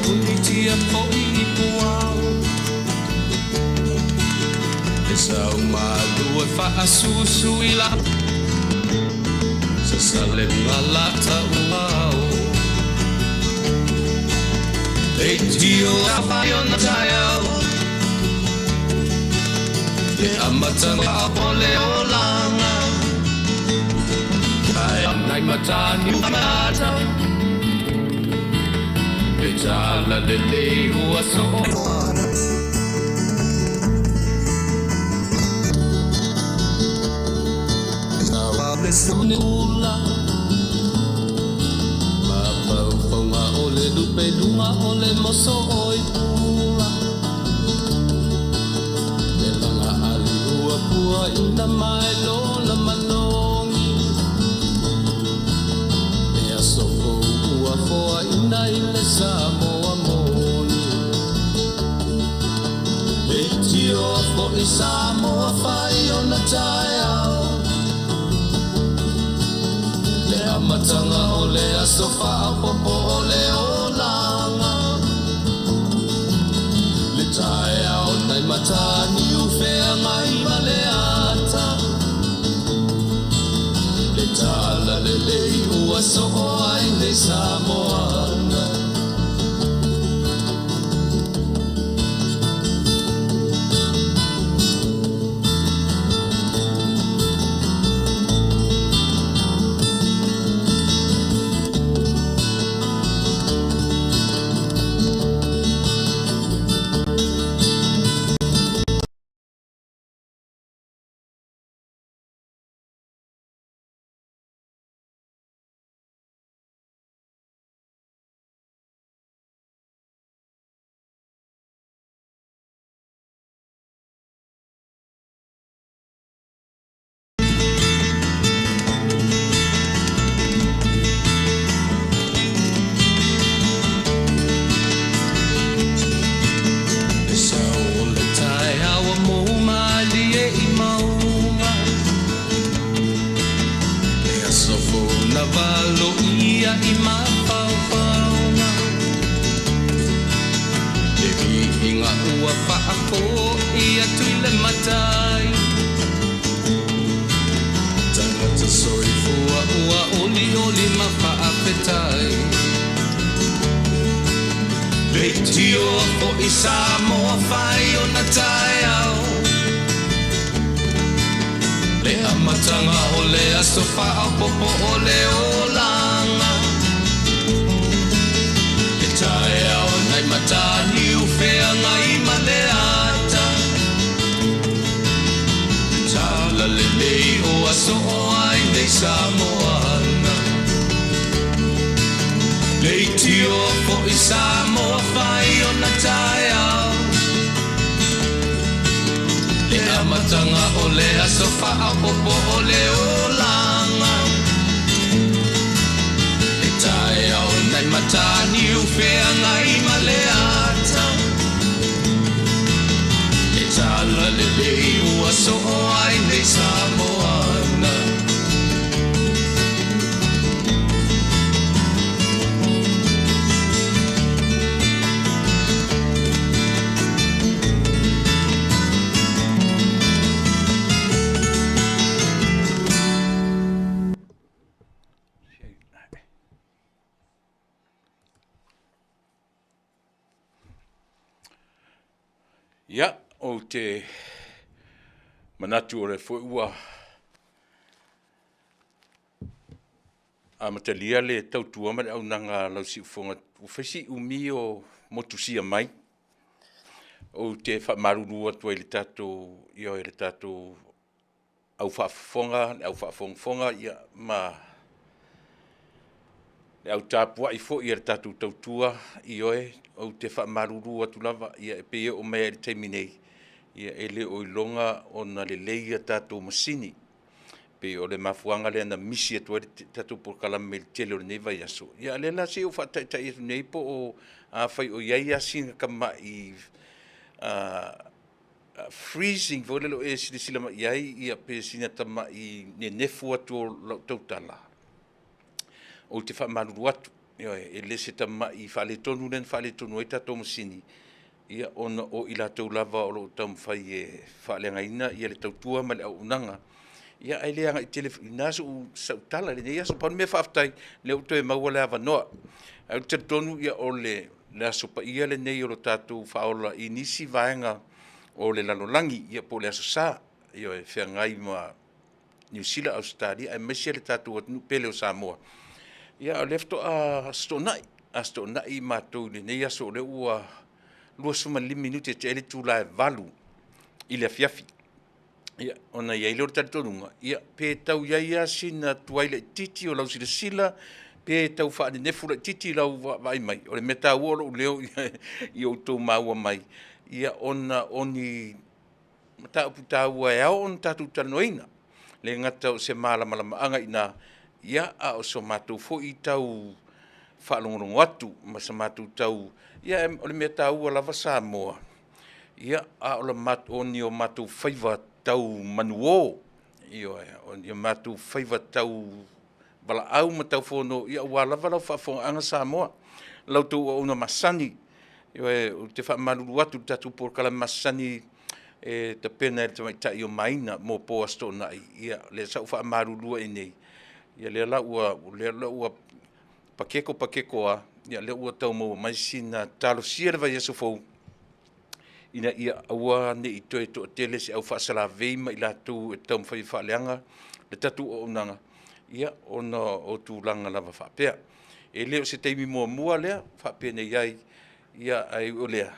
punitia foi puau e sau malua fa asusu ila sa sale ngalata uau e tio afaio na taiau e amatanga apole olanga ai amnai matani umata e jala de leu a soana na wale sunula ma pau ole dupe dunga ole moso oi pula e langa ali ua pua ina mai lona manongi e a soko ua foa ina ile Samoa moni e tio fo i Samoa fai ona taiao le amatanga o le asofa a popo o le olanga le taiao nai matani ufea ngai male ata le tala le lei ua soho ai nei Samoana Samoa fai ona taiao le amatanga o le asofa a popo o le olanga le taiao nai matani ufea ngai male ata tala le lei o aso o ai nei Samoana le tio fo i Samoa fai ona taiao le amatanga o le asofa a popo o le olanga le taiao nai matani ufea ngai male ata le tala le lei ua so o ai nei Samoana Ia, o te manatu o le fo ua a matalia le tautua ma le au nanga lau si ufonga ufesi umi o motusia mai o te whamaruru atua i le tatou ia i le tatou au whaafonga ia ma le au tāpua i fo i le tatou tautua i oe o te whamaruru atu lava ia e pea o mea le teiminei ia ele o ilonga o na le leia tatou masini pe o le mafuanga le na misi atua le tatou porkalame me le tele o le neiva i aso ia le la si o whaataitai atu nei po o a whai o iai asinga kama i freezing vo le lo e sila ma iai ia pe sina tama i ne nefu atu o tautala o te whamaruru atu Io e le se tamai whale tonu len whale tonu e tato masini. Ia ona o ila tau lava o lo tam whai e whale ngaina, ia le tau tua ma le au unanga. Ia ai le anga i telefina su sautala le ia so pon me whaftai le uto e maua le ava noa. Au te tonu ia o le aso pa ia le nei o lo tatu whaola i nisi vaenga o le lalolangi ia po le aso sa. Ia e whiangai ma New Zealand, Australia, e mesia le tatu atunu pele o Samoa. Ia o lefto a stonai mātou le nei aso le ua 25 minuti te ele tūla e valu i le afiafi. Ia, ona iai leo tali tonunga. Ia, pe tau iaia sina tuaile titi o lau sila, pe tau whaane nefura titi lau vai mai. O le meta uolo leo i o tau maua mai. Ia, ona oni mata uputa ua e au on tatu tanoina. Le ngata o se malama anga ina. Ia, a o so mātou fo i tau whaalongorongo atu, masa mātou tau. Ia, o le meta ua lava Samoa. Ia, a o le oni o mātou whaiva tau manuo. Ia, o mātou whaiva tau wala au ma tau whono. Ia, ua lava lau whaafonga anga Samoa. Lau tau o una masani. Ia, o te whaamaluru atu tatu porkala masani e te pena e te maitai o maina mo po asto nai. Ia, le sau whaamarurua e nei. Ia, le la ua pakeko a. Ia, le ua tau mo maisina talo sia le vai aso fau. Ina ia aua ne i toe to tele se au whaasala veima i lātou e tau mwhai whaaleanga, le tatu o unanga. Ia, ona o tūlanga lava whaapea. E leo se teimi mua lea, whaapea nei ai, ia ai o lea.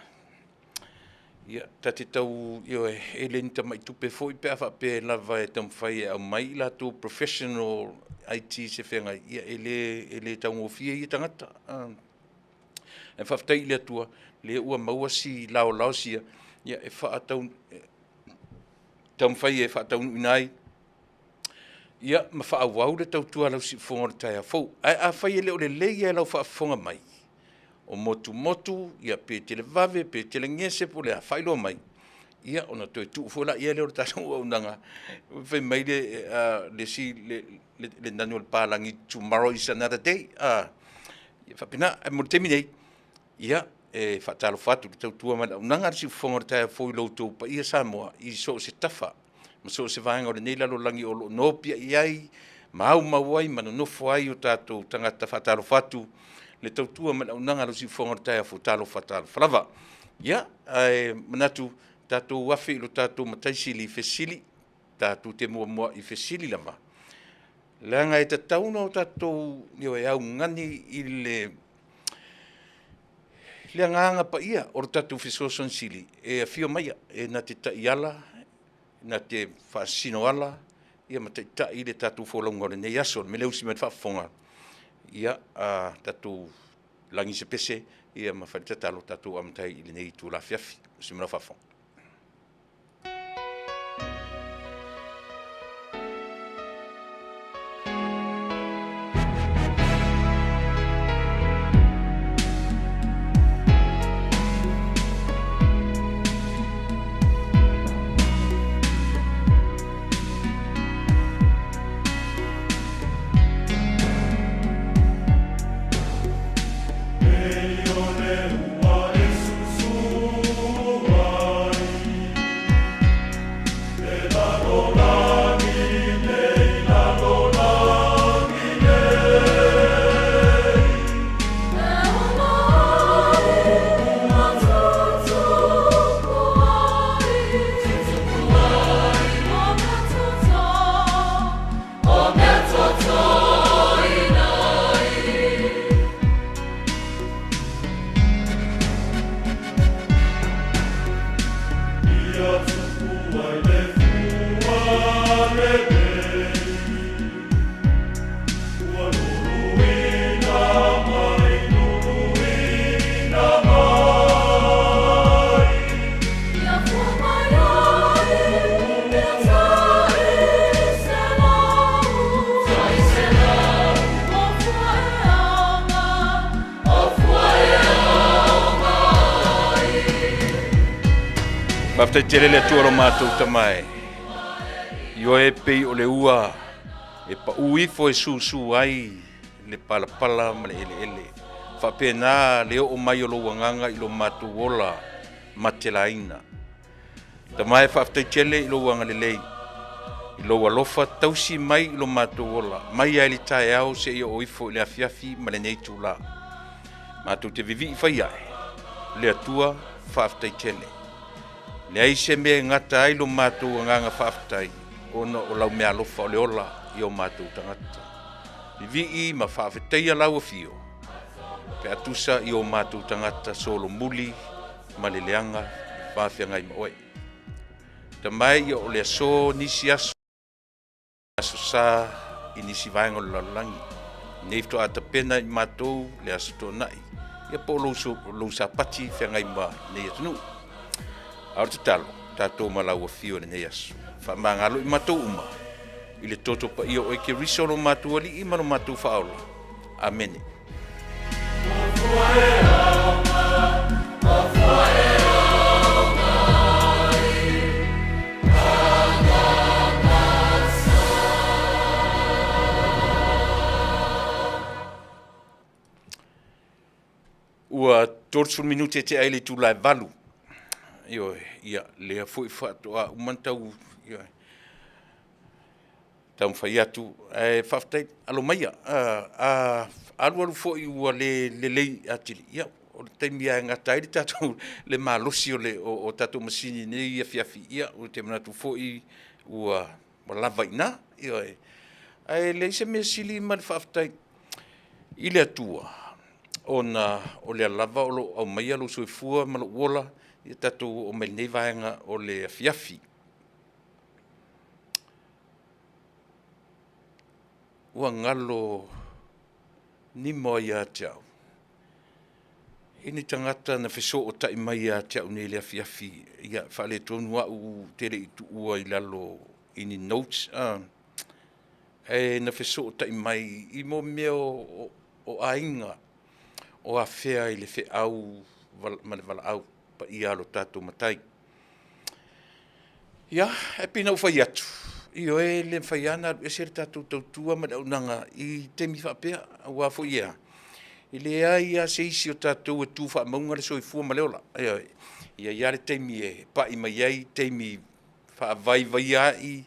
Ia, tate tau, io e le nita mai tupe fōi pēa whaapea lava e tau mwhai e au mai i lātou professional IT se whenga. Ia, e le tau ngofia i tangata. E whaftai i le atua, le ua maua si lao sia, ia e whaatau, tau mwhai e whaatau inai, ia ma whaawau le tau tua lau si whonga le tai a fau. A whai e leo le leia e lau whaafonga mai. O motu, ia pe tele vave, pe tele ngese po le a whailo mai. Ia ona toi tu fola ia leo le tātou au nanga. Whai mai le si le nanu le pālangi tomorrow is another day. Ia whapina, e mo temi nei. Ia, e whaatalo whatu, le tautua mana, unanga si whonga le taia fōi loutou pa ia Samoa, i so se tafa, ma so se vaenga o le nei lalo langi o lo nopia i ai, mau ai, mana nofo ai o tātou tangata whaatalo whatu, le tautua mana unanga si whonga le taia whaatalo whalava. Ia, manatu, tātou wafi ilo tātou mataisili i fesili, tātou te mua i fesili lama. Langa e tatauna o tātou, nio e au ngani i le nganga pa ia o tatu fisoson sili e afio mai e na te taiala na te fasino ala ia ma te tai le tatu folongo le nei aso me leusi me fa fonga ia a tatu langi se pese ia ma fa talo tatu amtai le nei tu la fiafi si me fa fonga. Mafta tele le tuaro mātou tamae. Io e pei o le ua, e pa uifo e su ai, le pala ma le ele ele. whapena leo o mai o lo wanganga i lo matu wola matelaina. Ta mai whaftai tele i lo wanga lelei. I lo walofa tausi mai i lo matu wola. Mai ai li tae au se i o ifo i le afiafi ma le nei tula. Matu te vivi i whai ai. Le atua whaftai tele. Le aise me ngata ai lo matu nganga whaftai. Ona o lau mea lofa o le ola i o matu tangata. Vivi i ma whawheteia lau a fio. Pe atusa i o matu tangata solo muli ma le leanga whawhiangai ma oe. Ta mai i o le aso nisi aso. Aso sa i nisi vaenga o lalangi. Neifto ata pena i matou le aso tō nai. Ia po lo sa pati whiangai ma nei atunu. Aor te talo, tātou malau a fio le nei aso. Whamangalo i matou uma. I le toto pa i o eke riso no matua li i mano matou whaola. Amene. Ua torsul minute te aile tu lai valu. Io, ia, lea fui whaatoa umantau, ia. Tau mwhai atu, whaftai, alo maia, alu fo i ua le lei atiri, ia, o le taimi a ngata ili tatou le malosi o tatou masini nei ia fiafi, ia, o te manatu fo i ua lava ina, ia, le isa mea sili ma le whaftai, i le atua, o le lava o maia lo soifua ma lo uola, ia tatou o mai nei vaenga o le fiafi. Ua ngalo ni moa ia te au. Ini tangata na wheso o tai mai ia te au nei le afiafi. Ia whale tonu au tere i tu ua i lalo ini notes. Na wheso o tai mai i mo mea o ainga o a whea i le whe au ma le wala au pa i alo tātou matai. Ia, e pina u whai atu. I oe le whaiana e sere tātou tautua ma unanga i te mi whapea ua fo ia. I le ai a se isi o tātou e tū wha maunga le soifua ma leola. Ia ia le teimi e pa i mai ai teimi wha vai vai ai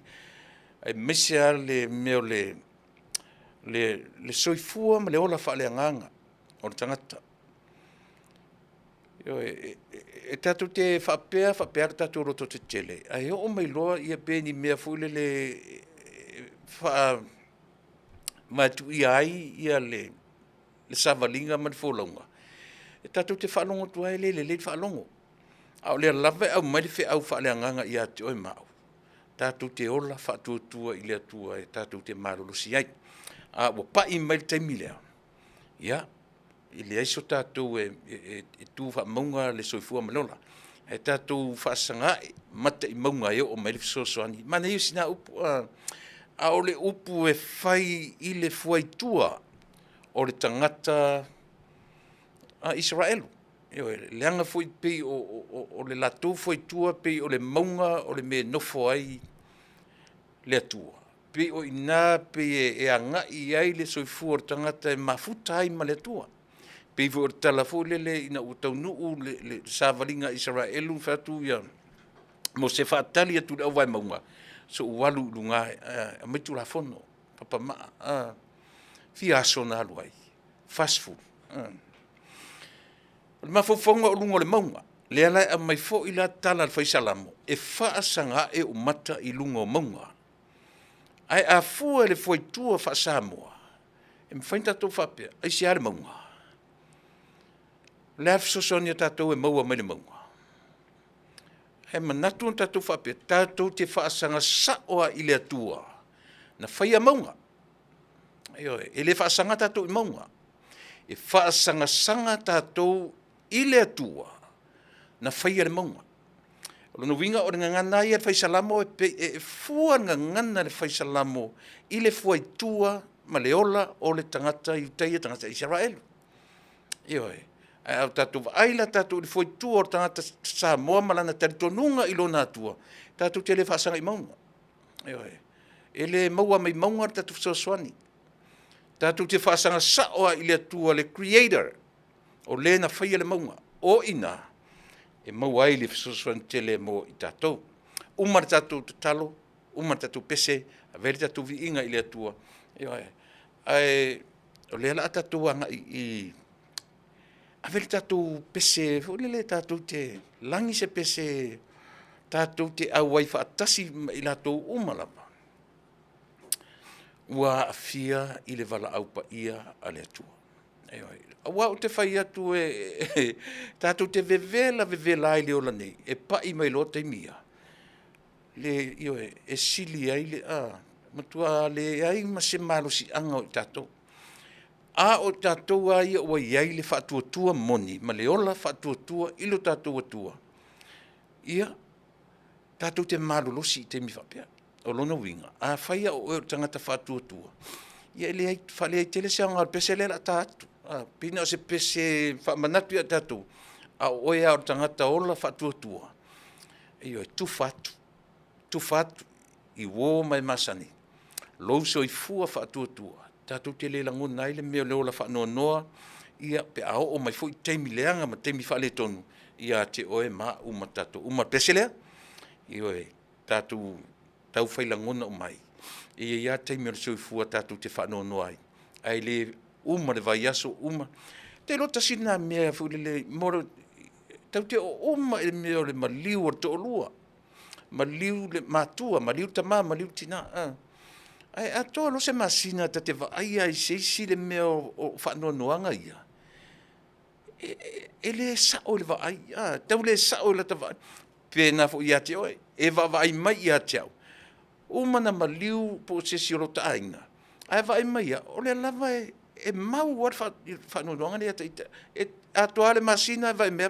e mesea le meo le soifua ma leola wha le anganga o le tangata. E tātou te whapea tātou roto te tele. Ai o mai loa ia pēni mea fuile le wha matu i ai ia le savalinga man wholaunga. E tātou te whalongo tua e le whalongo. Au le lava au mai le whi au wha le anganga i ate oi mau. Tātou te ola whatuatua i le atua e tātou te marolosi ai. Wa pai mai le taimi lea. Ia. I le aiso tātou e tū wha maunga le soifua malola. E tātou whaasanga mata i maunga eo o mai le fisosoani. Mana iu sina upu, a o le upu e whai i le fuaitua o le tangata Israelu. Le anga fui pei o le latou fuaitua pei o le maunga o le me nofo ai le atua. Pei o ina pei e anga i ai le soifua o le tangata e mafuta ai ma le atua. Pei vo tala fo lele ina o tau nuu le savalinga Israelu fatu ia mo se fatali atu au vai maunga so walu lunga a mitu la fono papa ma fia sona luai fast food ma fo fonga lunga le maunga le ala a mai fo ila tala al faisalamo e fa sanga e o mata i lunga maunga ai a fu le foi tua fa samoa e mfainta to fa pe ai si ale maunga le afsosonia tātou e maua mai le maunga. He manatu an tātou whapea, tātou te whaasanga saoa i le atua. Na whaia maunga. E le whaasanga tātou i maunga. E whaasanga sanga tātou i le atua. Na whaia le maunga. Lono winga o ngana ia le whaisalamo e fua ngana le whaisalamo i le fuaitua ma le ola o le tangata i uteia tangata Israelu. Au tātou aila tātou li foi tua o tangata Samoa malana taritonunga i lona atua. Tātou te le whaasanga i maunga. E le maua mai maunga tātou sosoani. Tātou te whaasanga saoa i le atua le creator O le na whaia le maunga. O ina, e mau ai le fisosuan tele mo i tātou. Umar tātou te talo, umar tātou pese, a veri tātou vi inga i le atua. Ai, o le ala tātou anga i a veri tātou pese, o le tātou te langi se pese, tātou te awai whaatasi i lātou umalapa. Ua a fia i le wala aupa ia a le atua. Ua o te whai atu tātou te vevela i le ola nei, e pa i mai lo te mia. E sili ai le matua le ai ma se malo si anga o tātou. A o tātou ai o iai le whaatuatua moni, ma le ola whaatuatua ilo tātou atua. Ia, tātou te malolosi i te mi whapea, o lona winga. A whaia o e tangata whaatuatua. Ia le ai whale ai tele se anga pese le la tātou. Pina o se pese whamanatu ia tātou. A oe a o tangata ola whaatuatua. Ia e tufatu. Tufatu i wō mai masani. Louso i fua whaatuatua. Tātou te le lango nai le mea leo la whanoa noa. Ia pe ao o mai fo i teimi leanga ma teimi whale tonu. Ia te oe ma uma tātou. Uma pese lea. Ia e tātou tau whailangona o mai. Ia teimi o le soi fua tātou te whanoa noa ai. Ai le uma le vai aso uma. Te lota sina mea fule le moro. Tau te o uma e mea le maliu o te olua. Maliu le matua, maliu tama, maliu tina. Ai ato lo se masina ta te vai ai se le mea o whanoa noanga ia. E le sao le vai, tau le sao le ta vai. Pena fo ia te oe, e vai mai ia te au. Umana maliu po se siolo ta ainga. Ai vai mai ia, o le lava e mau war whanoa noanga le ata. E ato ale masina vai mea,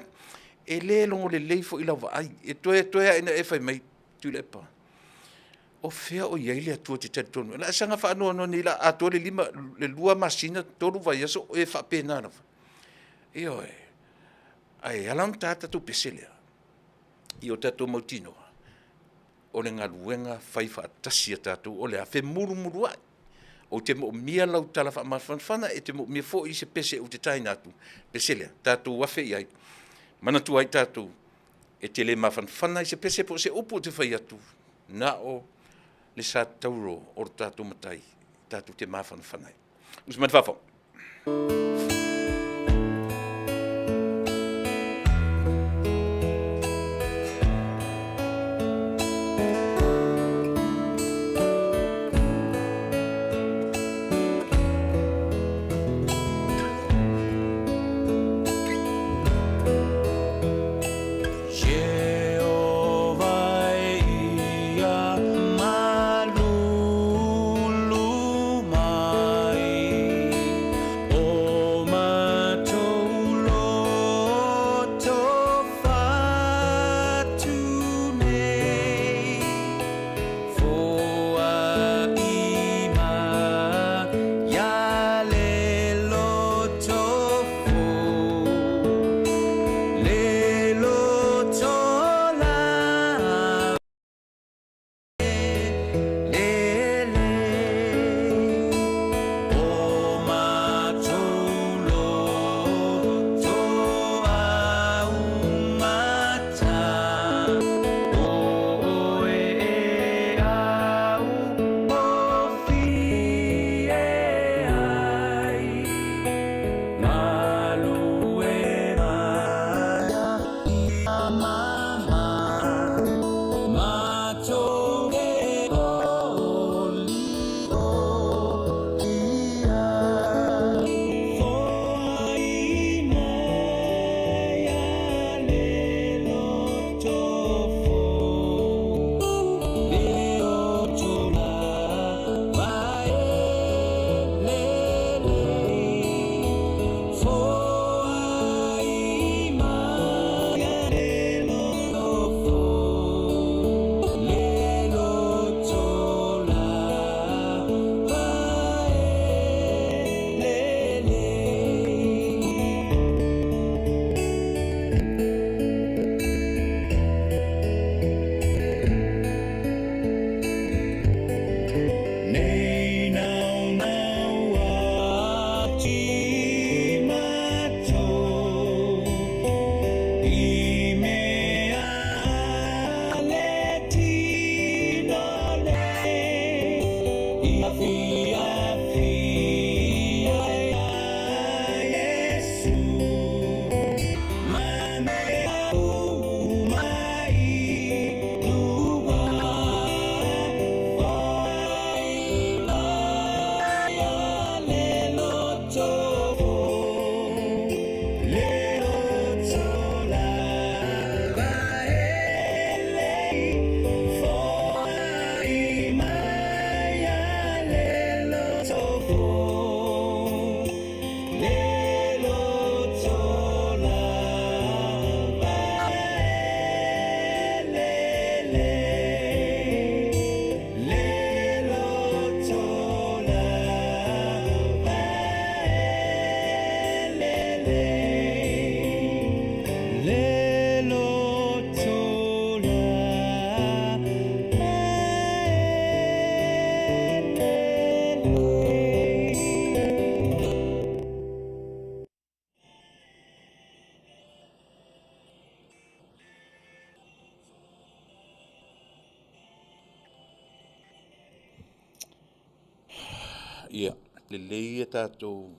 e le longo le leifo i lau vai. E toe ina e whai mai tu le pa. O fea o iei le atua te tari tonu. La sanga whaanoa no ni la atua le lua masina tolu vai aso e whapena rawa. E oe, ai alam tata tu peselea. I o tato mautinoa. O le ngaluenga whai whaatasi a tato o le awhe muru ai. O te mo mia lau tala whaamawhanwhana e te mo mia fo i se pese o te taina atu. Peselea, tato wafe i ai. Manatu ai tato e te le mawhanwhana i se pese po se upo te whai atu. Na o le sa tauro o tato matai, tato te mawhanwhanai. Usman whawhau. Oh Ia, lelei e tātou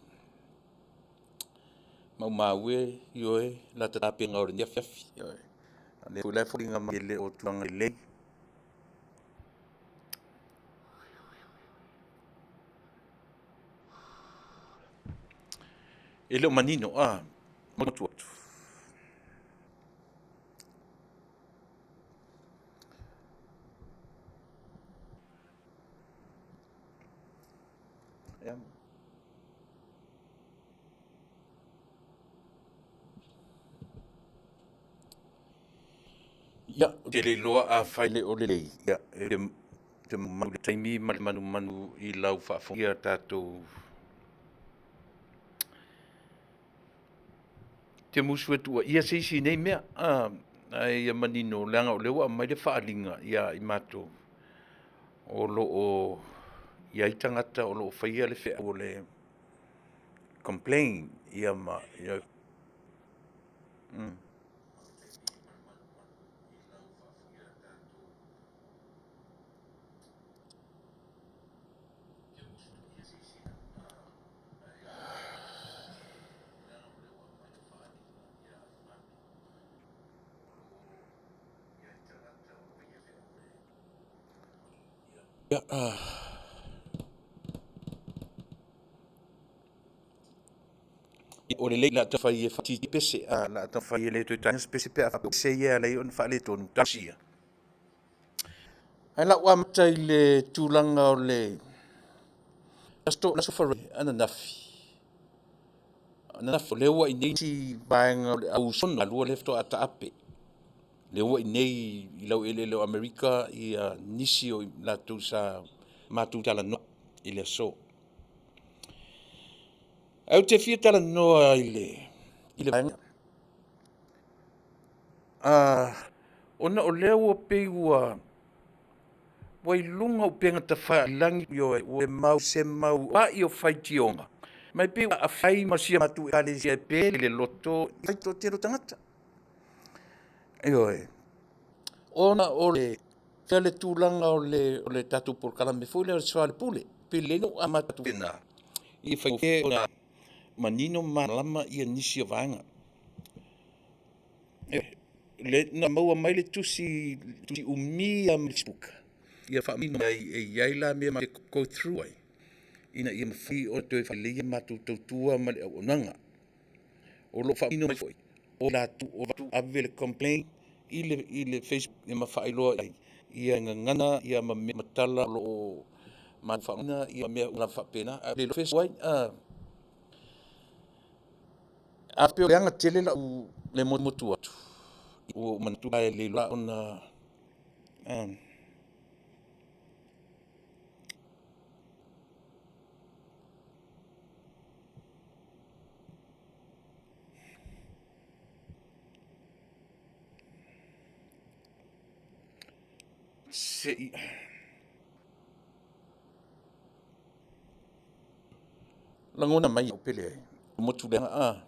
maue ioe la tatapenga o le niafiafi. Le pulai fulinga ma le o tuanga lelei. E leo manino, motu atu. Ia, te le loa a whaile o lelei. Ia, te mau le taimi manu I lau whaafongia tātou. Te musu e tua, ia seisi nei mea, ia manino leanga o lewa mai le whaalinga, ia I mato. O lo o, ia I tangata o lo o whaia le whea o le complain, ia ma, ia. Ia, o le lei la ta fai e fati pese la ta fai e le to tanga pese pe a se ia le on fa le tonu tasia ai la wa mata I le tulanga o le sto la sofare ana nafi le wa I ti baanga o le au sona lu le to ata ape le wa nei I lau ele le America I nisi o la tu sa matu tala no I le so au te fia tala noa I le baanga ona o lea ua pei ua wai lunga o penga ta whai langi yo e mau se mau a I o whai tionga. Mai pei a whai masia matu e kale sia pe le loto I to tero tangata. Yo e. Ona o le tele tūlanga o le tatu por kalame foi le swale pule. Pe le no amatu pena. I whai ke o manino malama I nisi o vanga. Le na maua mai le tusi umi a Facebook. Ia whaamino e iai la mea ma go through ai. Ina ia mawhi o te whalia matu tautua ma le au onanga. O lo whaamino mai foi. O la tu ave le complain I le Facebook ia mawhailoa ai. Ia ngangana, ia ma me matala lo o mawhaamina, ia mea una whapena. A le lo Facebook ai, a peo leanga tele la le motu atu. O mantu ai le loa ona langona mai o pele ai. Motu leanga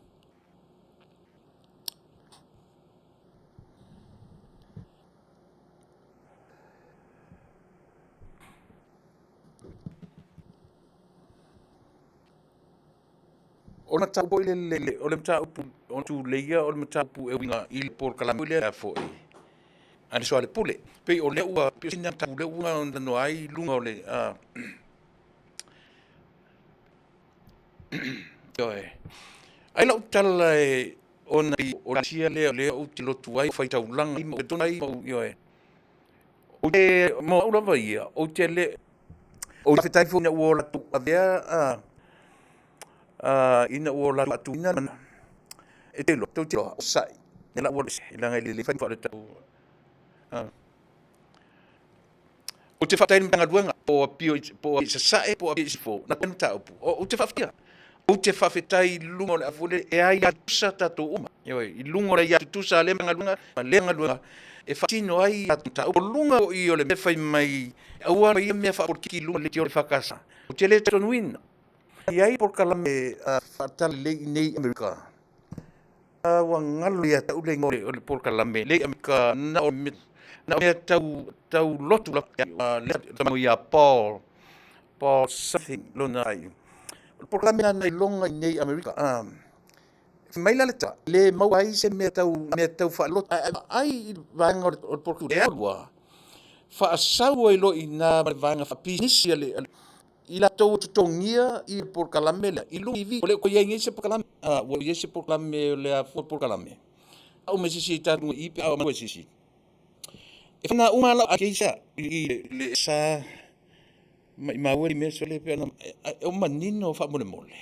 O le matau po o le matau o tu leia o le matau pu e winga I le por kalame le a foi. Ani so le pule. Pe o le ua pe sina matau le ua o no ai lunga o le Oi. Ai la utala e ona o la sia le o ti lotu ai fai tau langa I mo tona I mo oi. O te mo ula vai o te le o te tai fo na o la tu avea ina o la tu ina e te lo tu te o sai ne la o le ngai le fai fa tau o te fatai mbanga duanga po pio po se sai po pio fo na tenta o te fafia o te fafetai lungo le afole e ai atusa tatu uma yo I lungo le atusa le mbanga duanga ma le mbanga duanga e fatino ai atuta o lunga o I o le me fai mai aua ia me fa por ki lungo le tio le fakasa o te le tonuina I ai por kalame fatal le nei Amerika wa ngalo ia tau le ngore o le por kalame le Amerika na o me tau lotu la le ia Paul Paul something lona ai. Programa na longa nei America. Mai la leta le mau ai se me tau fa lot ai vanga o porku de agua. Fa asau ai lo ina vanga fa pinisi le ila tau tongia I por calamela I lu vi le ko yengi se por calam wo yesi por calame le por calame. Au me sisi ta I pe au mo sisi. E fana uma la akeisa I le sa ma wori me so le pe na o manino fa mo le mole.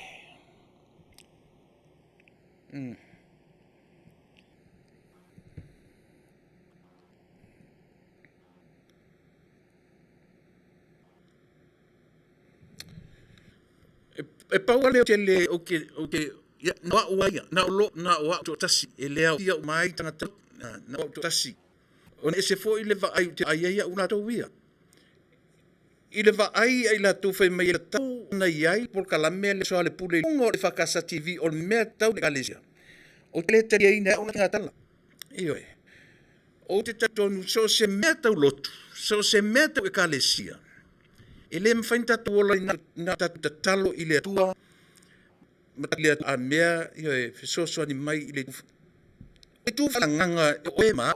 E paua leo te le o ke ya na uaia na lo na wa to tasi e leo ia mai tanga na to tasi on ese fo ile va ai te ai ia una to wia ile va ai la to fe mai la tau na ai por calame le so le pule ngo le fakasa TV on me tau de galesia o te te ai na una tala io o te tonu so se me tau lotu so se me tau e galesia ele mfainta tuola na talo ile tua matalia a mea io e fesoso ni mai ile tu fa nganga o e ma